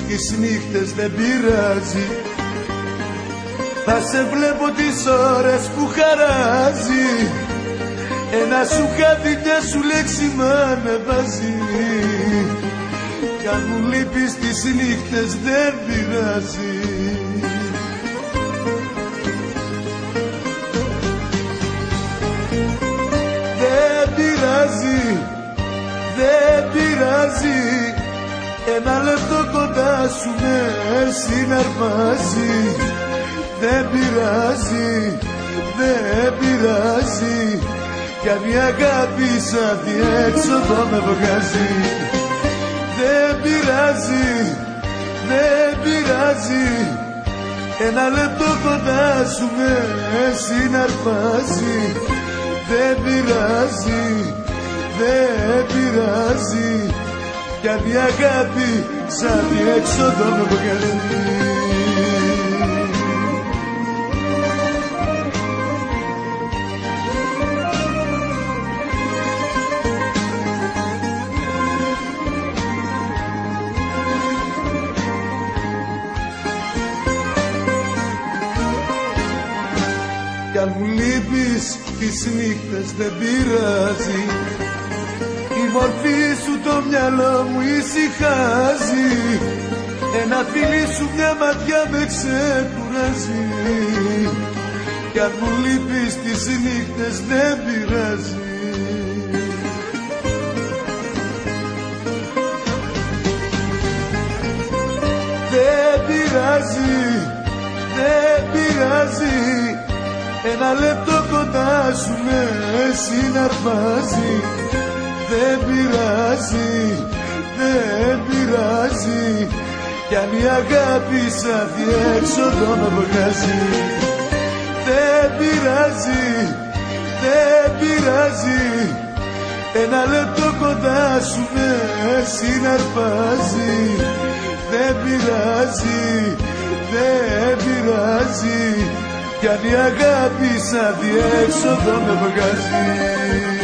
τις νύχτες δεν πειράζει, θα σε βλέπω τις ώρες που χαράζει, ένα σου κάτι, μια σου λέξη μ' ανεβάζει. Κι αν μου λείπεις τις νύχτες δεν πειράζει. Δεν πειράζει, δεν πειράζει, ένα λεπτό κοντά σου με συναρπάζει. Δεν πειράζει, δεν πειράζει, κι αν η αγάπη σαν διέξοδο με βγάζει. Δεν πειράζει, δεν πειράζει, ένα λεπτό κοντά σου με συναρπάζει. Δεν πειράζει, δεν πειράζει, κι αν η αγάπη σαν διέξοδο με βγάζει. Κι αν μου λείπεις τις νύχτες δεν πειράζει, η μορφή σου το μυαλό μου ησυχάζει, ένα φίλι σου μια ματιά με ξεκουράζει. Κι αν μου λείπεις τις νύχτες δεν πειράζει. Δεν πειράζει, δεν πειράζει, ένα λεπτό κοντά σου με συναρπάζει. Δεν πειράζει, δεν πειράζει, κι αν η αγάπη σαν διέξοδο με βγάζει. Δεν πειράζει, δεν πειράζει, ένα λεπτό κοντά σου με συναρπάζει. Δεν πειράζει, δεν πειράζει, κι αν η αγάπη σαν διέξοδο με βγάζει.